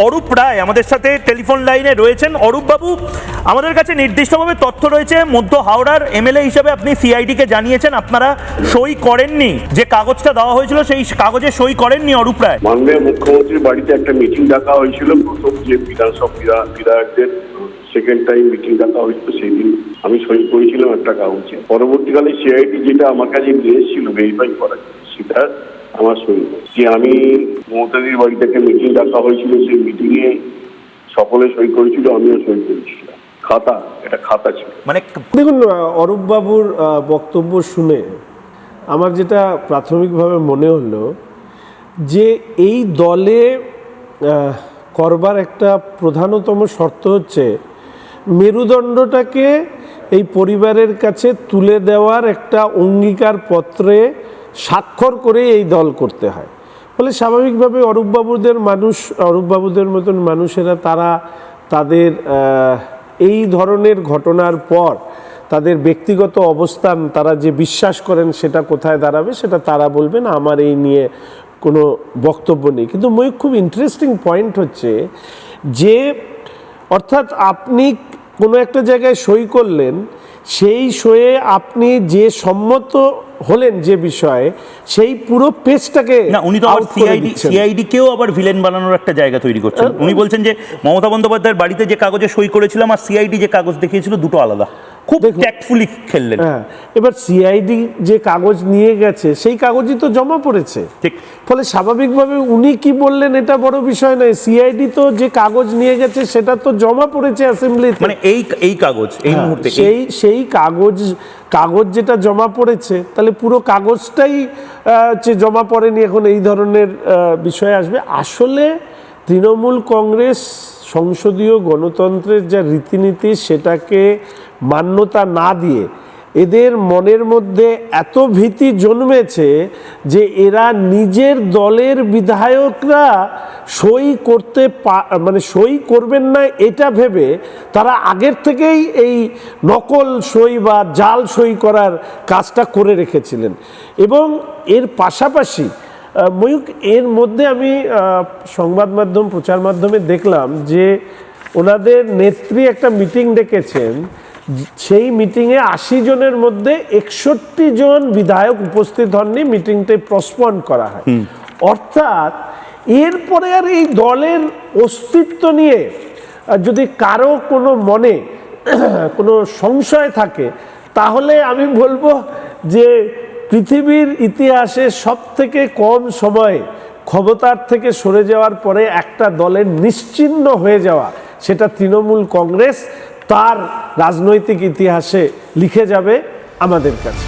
অরূপ রায় আমাদের সাথে টেলিফোন লাইনে রয়েছেন। অরূপ বাবু, আমাদের কাছে নির্দিষ্টভাবে তথ্য রয়েছে মধ্য হাওড়ার এমএলএ হিসেবে আপনি সিআইডিকে জানিয়েছেন আপনারা সই করেননি, যে কাগজটা দেওয়া হয়েছিল সেই কাগজে সই করেননি অরূপ রায়। মাননীয় মুখ্যমন্ত্রীর বাড়িতে একটা মিটিং ডাকা হয়েছিল, প্রথম যে বিধানসভা বিধায়কদের সেকেন্ড টাইম মিটিং ডাকা হয়েছিল, সেই দিন আমি সই করেছিলাম একটা কাগজে। পরবর্তীকালে সিআইডি যেটা আমার কাছে নিয়ে এসেছিল ভেরিফাই করার সেটা আমার সই যে আমি মমতাদির বাড়ি থেকে মিটিং ডাকা হয়েছিল, সেই মিটিং এ সকলে সই করেছিল, আমিও সই করেছিলাম। এটা খাতা ছিল। মানে দেখুন, অরূপ বাবুর বক্তব্য শুনে আমার যেটা প্রাথমিকভাবে মনে হলো যে এই দলে করবার একটা প্রধানতম শর্ত হচ্ছে মেরুদণ্ডটাকে এই পরিবারের কাছে তুলে দেওয়ার একটা অঙ্গীকার পত্রে স্বাক্ষর করে এই দল করতে হয়। ফলে স্বাভাবিকভাবে অরূপবাবুদের মতন মানুষেরা তাদের এই ধরনের ঘটনার পর তাদের ব্যক্তিগত অবস্থান, তারা যে বিশ্বাস করেন সেটা কোথায় দাঁড়াবে সেটা তারা বলবেন, আমার এই নিয়ে কোনো বক্তব্য নেই। কিন্তু খুব ইন্টারেস্টিং পয়েন্ট হচ্ছে যে অর্থাৎ আপনি কোনো একটা জায়গায় সই করলেন, সেই সইয়ে আপনি যে সম্মত হলেন যে বিষয়ে, সেই পুরো পেজটাকে না, উনি তো সিআইডিকেও আবার ভিলেন বানানোর একটা জায়গা তৈরি করছেন। উনি বলছেন যে মমতা বন্দ্যোপাধ্যায়ের বাড়িতে যে কাগজে সই করেছিলাম আর সিআইডি যে কাগজ দেখিয়েছিল দুটো আলাদা। খুব ট্যাক্টফুলি খেললেন। হ্যাঁ, এবার সিআইডি যে কাগজ নিয়ে গেছে সেই কাগজই তো জমা পড়েছে, ঠিক। ফলে স্বাভাবিকভাবে উনি কি বললেন এটা বড় বিষয় নয়, সিআইডি তো যে কাগজ নিয়ে গেছে সেটা তো জমা পড়েছে অ্যাসেম্বলিতে। মানে এই কাগজ এই মুহূর্তে সেই কাগজ যেটা জমা পড়েছে, তাহলে পুরো কাগজটাই জমা পড়েনি, এখন এই ধরনের বিষয় আসবে। আসলে তৃণমূল কংগ্রেস সংসদীয় গণতন্ত্রের যা রীতিনীতি সেটাকে মান্যতা না দিয়ে এদের মনের মধ্যে এত ভীতি জন্মেছে যে এরা নিজের দলের বিধায়করা সই করবেন না এটা ভেবে তারা আগের থেকেই এই নকল সই বা জাল সই করার কাজটা করে রেখেছিলেন। এবং এর পাশাপাশি ময়ূক, এর মধ্যে আমি সংবাদ মাধ্যম প্রচার মাধ্যমে দেখলাম যে ওনাদের নেত্রী একটা মিটিং ডেকেছেন, সেই মিটিংয়ে 80 জনের মধ্যে 61 জন বিধায়ক উপস্থিত হননি, মিটিংটাই পোস্টপোন করা হয়। অর্থাৎ এরপরে আর এই দলের অস্তিত্ব নিয়ে যদি কারো কোনো মনে কোনো সংশয় থাকে, তাহলে আমি বলবো যে পৃথিবীর ইতিহাসে সবথেকে কম সময়ে ক্ষমতার থেকে সরে যাওয়ার পরে একটা দলের নিশ্চিহ্ন হয়ে যাওয়া, সেটা তৃণমূল কংগ্রেস তার রাজনৈতিক ইতিহাসে লিখে যাবে আমাদের কাছে।